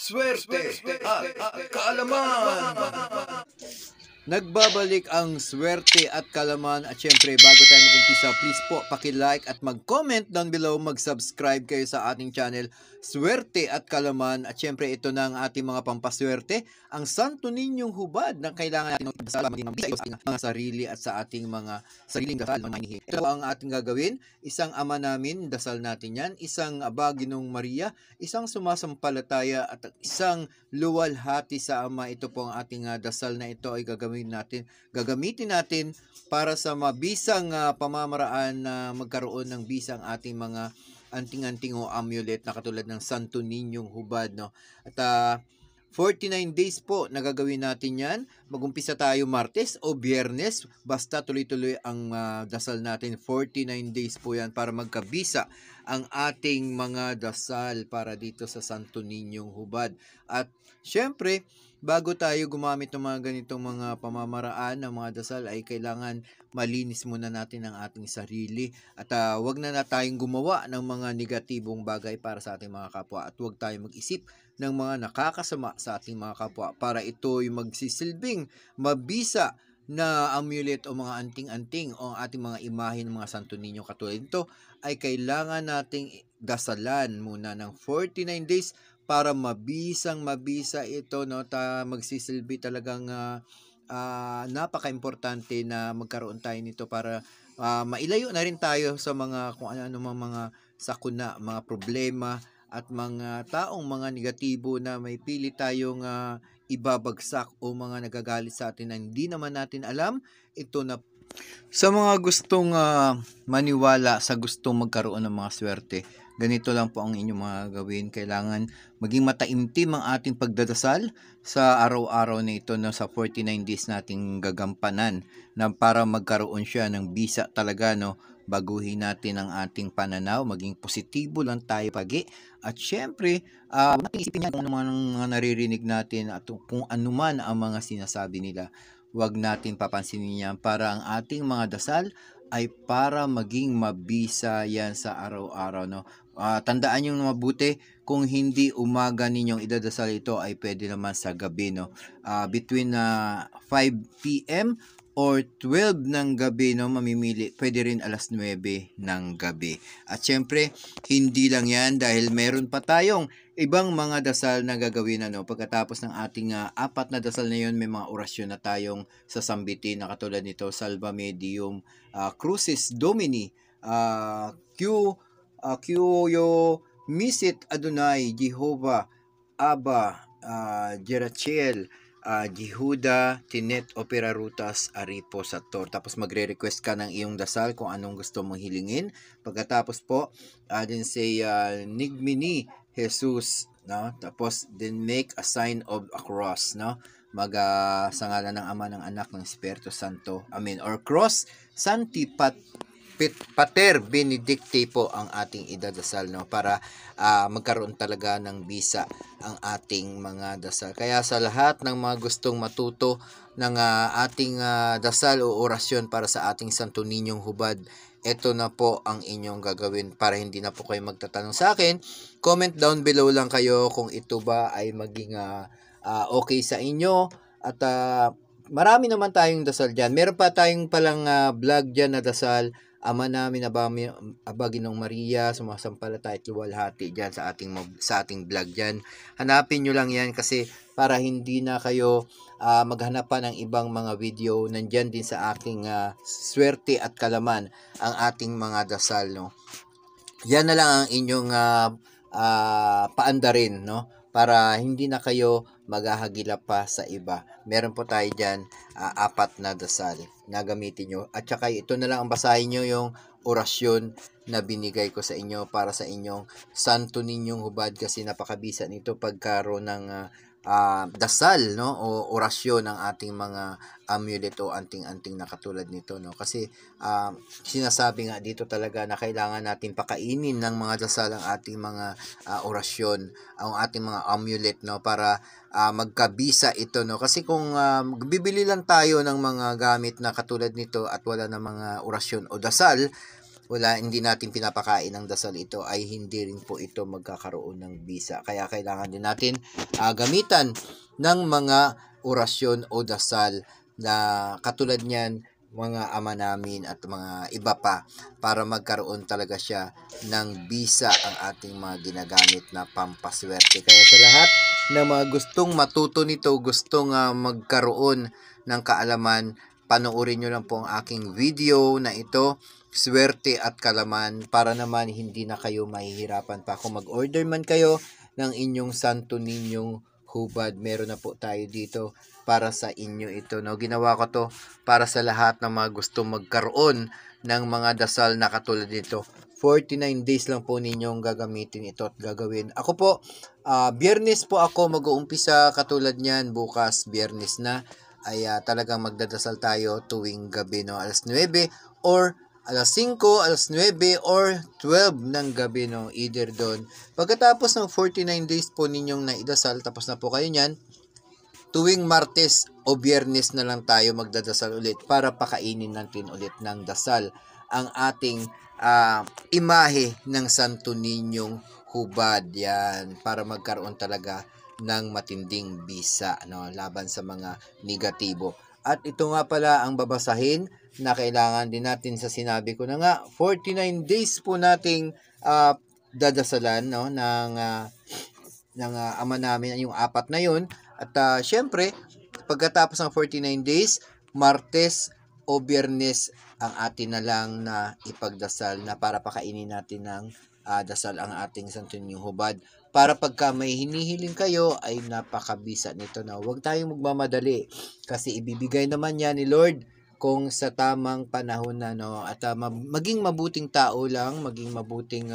Swerte at kaalaman. Nagbabalik ang swerte at kalaman at syempre bago tayo mag-umpisa, please po paki-like at mag-comment down below, mag-subscribe kayo sa ating channel Swerte at Kalaman at syempre ito na ang ating mga pampaswerte, ang Santo Ninyong Hubad na kailangan natin magdasal maging mabisa sa ating mga sarili at sa ating mga sariling dasal. Ito ang ating gagawin, isang Ama Namin, dasal natin yan, isang Aba Ginoong Maria, isang sumasampalataya at isang luwalhati sa Ama. Ito po ang ating dasal na ito ay gagamitin natin para sa mabisang pamamaraan na magkaroon ng bisang ating mga anting-anting o amulet na katulad ng Santo Ninyong Hubad, no? At 49 days po nagagawin natin yan. Mag-umpisa tayo Martes o Biyernes, basta tuloy-tuloy ang dasal natin. 49 days po yan para magkabisa ang ating mga dasal para dito sa Santo Ninyong Hubad. At syempre, bago tayo gumamit ng mga ganitong mga pamamaraan ng mga dasal ay kailangan malinis muna natin ang ating sarili at wag na tayong gumawa ng mga negatibong bagay para sa ating mga kapwa at wag tayong mag-isip ng mga nakakasama sa ating mga kapwa para ito'y magsisilbing mabisa na amulet o mga anting-anting o ang ating mga imahe ng mga Santo Niño katulad nito ay kailangan nating dasalan muna ng 49 days para mabisa ito, no? Magsisilbi talagang napaka-importante na magkaroon tayo nito para mailayo na rin tayo sa mga kung ano mga sakuna, mga problema at mga taong mga negatibo na may pili tayong ibabagsak o mga nagagalit sa atin na hindi naman natin alam. Ito na sa mga gustong maniwala, sa gustong magkaroon ng mga swerte, ganito lang po ang inyong mga gawin. Kailangan maging mataimtim ang ating pagdadasal sa araw-araw na ito na sa 49 days nating gagampanan na para magkaroon siya ng bisa talaga, no? Baguhin natin ang ating pananaw, maging positibo lang tayo pagi. At syempre, natin isipin yan kung ano man ang naririnig natin at kung ano man ang mga sinasabi nila. Huwag natin papansinin yan para ang ating mga dasal ay para maging mabisa yan sa araw-araw, no? Tandaan nyo mabuti, kung hindi umaga ninyong idadasal ito ay pwede naman sa gabi, no? Between 5 p.m. or 12 ng gabi, no? Mamimili, pwede rin alas 9 ng gabi. At syempre, hindi lang yan dahil meron pa tayong ibang mga dasal na gagawin, ano? Pagkatapos ng ating apat na dasal na yun, may mga orasyon na tayong sasambitin na katulad nito, Salva Medium, Crucis Domini, Cuyo Misit Adonai, Jehovah, Abba, Jerachiel, Jehuda, Tinet, Opera Rutas, Aripo, Sator. Tapos magre-request ka ng iyong dasal kung anong gusto mong hilingin. Pagkatapos po, din say Nigmini, Jesus, no? Tapos then make a sign of a cross, no? Sa ngalan ng Ama, ng Anak, ng Espiritu Santo. Amen. Or cross, Santi Pater Benedicti po ang ating idadasal, no? Para magkaroon talaga ng bisa ang ating mga dasal. Kaya sa lahat ng mga gustong matuto ng ating dasal o orasyon para sa ating Santo Ninyong Hubad, ito na po ang inyong gagawin para hindi na po kayo magtatanong sa akin. Comment down below lang kayo kung ito ba ay maging okay sa inyo. At marami naman tayong dasal dyan. Meron pa tayong palang vlog dyan na dasal. Ama Namin, Aba Ginoong Maria, sumasampalataya at luwalhati dyan sa ating vlog dyan. Hanapin nyo lang yan kasi para hindi na kayo maghanap pa ng ibang mga video. Nandyan din sa aking swerte at kalaman ang ating mga dasal, no? Yan na lang ang inyong paandarin, no? Para hindi na kayo maghahagilap pa sa iba. Meron po tayo dyan apat na dasal na gamitin nyo. At saka ito na lang ang basahin nyo, yung orasyon na binigay ko sa inyo para sa inyong Santo Ninyong Hubad kasi napakabisa nito pagkaroon ng dasal, no? O orasyon ng ating mga amulet o anting-anting na katulad nito, no? Kasi sinasabi nga dito talaga na kailangan natin pakainin ng mga dasal ang ating mga orasyon, ang ating mga amulet, no? Para magkabisa ito, no? Kasi kung bibili lang tayo ng mga gamit na katulad nito at wala na mga orasyon o dasal, hindi natin pinapakain ng dasal ito, ay hindi rin po ito magkakaroon ng bisa. Kaya kailangan din natin gamitan ng mga orasyon o dasal na katulad niyan, mga ama namin at mga iba pa, para magkaroon talaga siya ng bisa ang ating mga ginagamit na pampaswerte. Kaya sa lahat na mga gustong matuto nito, gustong magkaroon ng kaalaman, panoorin nyo lang po ang aking video na ito, Swerte at Kalaman, para naman hindi na kayo mahihirapan pa. Kung mag-order man kayo ng inyong Santo Ninyong hubad, meron na po tayo dito para sa inyo ito. No? Ginawa ko to para sa lahat ng mga gustong magkaroon ng mga dasal na katulad nito. 49 days lang po ninyong gagamitin ito at gagawin. Ako po, Biyernes po ako mag-uumpisa, katulad niyan, bukas Biyernes na, ay talagang magdadasal tayo tuwing gabi, no? Alas 9 or alas 5, alas 9 or 12 ng gabi, no? Either doon. Pagkatapos ng 49 days po ninyong naidasal, tapos na po kayo niyan, tuwing Martes o Biyernes na lang tayo magdadasal ulit para pakainin natin ulit ng dasal ang ating imahe ng Santo Ninyong hubad. Yan, para magkaroon talaga ng matinding bisa, no, laban sa mga negatibo. At ito nga pala ang babasahin na kailangan din natin, sa sinabi ko na nga, 49 days po nating dadasalan, no, ng ama namin, yung apat na yun. At syempre, pagkatapos ng 49 days, Martes o Biyernes ang atin na lang na ipagdasal, na para pakainin natin ng dasal ang ating Santo Ninyong hubad. Para pagka may hinihiling kayo, ay napakabisa nito na huwag tayong magmamadali, kasi ibibigay naman yan ni Lord kung sa tamang panahon na, no? At maging mabuting tao lang, maging mabuting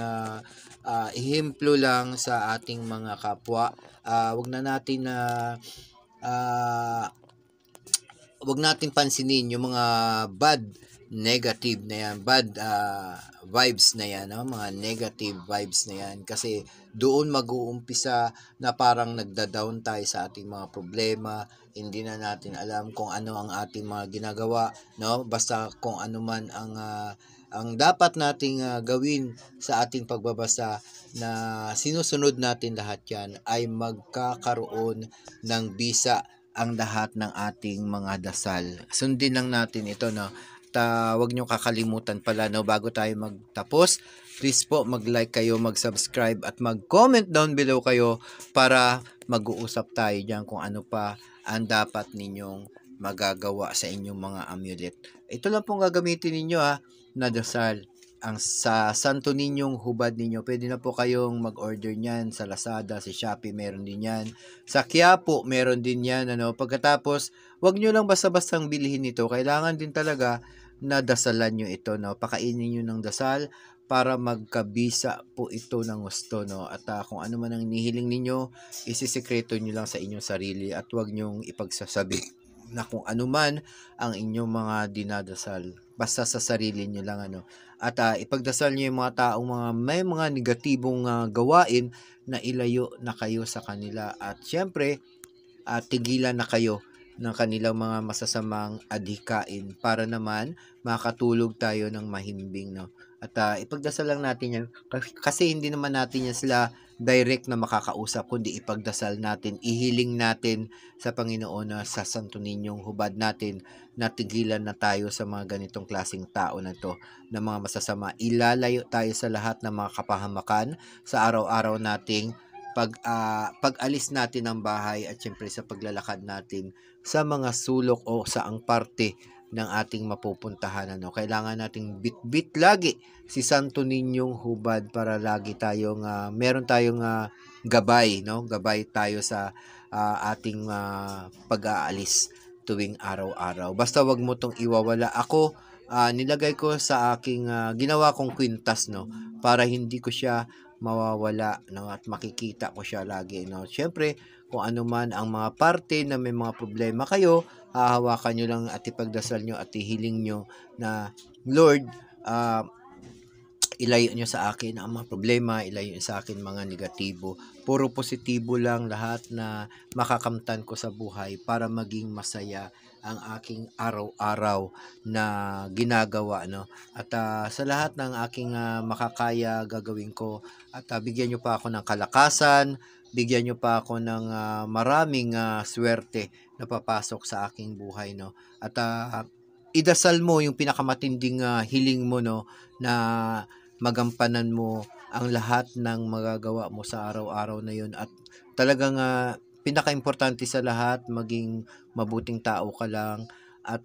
ehemplo lang sa ating mga kapwa. Wag na natin wag natin pansinin yung mga negative na yan, bad vibes na yan, no? Mga negative vibes na yan, kasi doon mag-uumpisa na parang nagda-down tayo sa ating mga problema, hindi na natin alam kung ano ang ating mga ginagawa, no? Basta kung ano man ang dapat nating gawin sa ating pagbabasa, na sinusunod natin lahat yan, ay magkakaroon ng bisa ang lahat ng ating mga dasal. Sundin lang natin ito, no? Wag nyo kakalimutan pala, no, bago tayo magtapos, please po mag-like kayo, mag-subscribe at mag-comment down below kayo, para mag-uusap tayo dyan kung ano pa ang dapat ninyong magagawa sa inyong mga amulet. Ito lang pong gagamitin ninyo, na dasal. Ang sa Santo Ninyong hubad ninyo, pwede na po kayong mag-order niyan sa Lazada, sa Shopee, meron din yan. Sa Quiapo, meron din yan. Ano? Pagkatapos, wag nyo lang basta-bastang bilhin ito. Kailangan din talaga na dasalan nyo ito. No? Pakainin nyo ng dasal para magkabisa po ito ng gusto. No? At kung ano man ang inihiling ninyo, isisikreto nyo lang sa inyong sarili, at wag nyong ipagsasabi na kung ano man ang inyong mga dinadasal. Basta sa sarili nyo lang, ano. At ipagdasal nyo yung mga taong may mga negatibong gawain, na ilayo na kayo sa kanila. At syempre, tigilan na kayo ng kanilang mga masasamang adhikain, para naman makatulog tayo ng mahimbing, no? At ipagdasal lang natin yan, kasi hindi naman natin yan sila direct na makakausap, kundi ipagdasal natin, ihiling natin sa Panginoon na sa Santo Ninyong hubad natin, natigilan na tayo sa mga ganitong klaseng tao na to, na mga masasama. Ilalayo tayo sa lahat ng mga kapahamakan sa araw-araw nating pag-alis natin ng bahay, at syempre sa paglalakad natin sa mga sulok o saang parte ng ating mapupuntahan. Ano? Kailangan nating bit-bit lagi si Santo Ninyong hubad, para lagi tayong meron tayong gabay, no? Gabay tayo sa ating pag-aalis tuwing araw-araw. Basta wag mo tong iwawala. Ako, nilagay ko sa aking ginawa kong kwintas, no, para hindi ko siya mawawala, no, at makikita ko siya lagi, no. Syempre, kung ano man ang mga parte na may mga problema kayo, hahawakan nyo lang at ipagdasal nyo at ihiling nyo na, Lord, ilayo nyo sa akin ang mga problema, ilayo nyo sa akin mga negatibo. Puro positibo lang lahat na makakamtan ko sa buhay para maging masaya ang aking araw-araw na ginagawa, no? At sa lahat ng aking makakaya gagawin ko, at bigyan nyo pa ako ng kalakasan, bigyan nyo pa ako ng maraming swerte na papasok sa aking buhay, no? At idasal mo yung pinakamatinding hiling mo, no, na magampanan mo ang lahat ng magagawa mo sa araw-araw na yun, at talagang pinakaimportante sa lahat, maging mabuting tao ka lang, at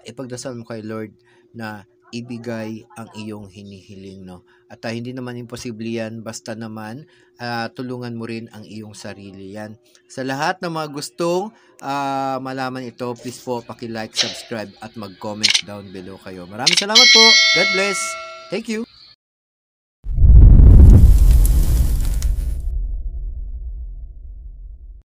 ipagdasal mo kay Lord na ibigay ang iyong hinihiling, no? At hindi naman imposible yan, basta naman tulungan mo rin ang iyong sarili yan. Sa lahat ng mga gustong malaman ito, please po paki-like, subscribe at mag-comment down below kayo. Maraming salamat po. God bless. Thank you.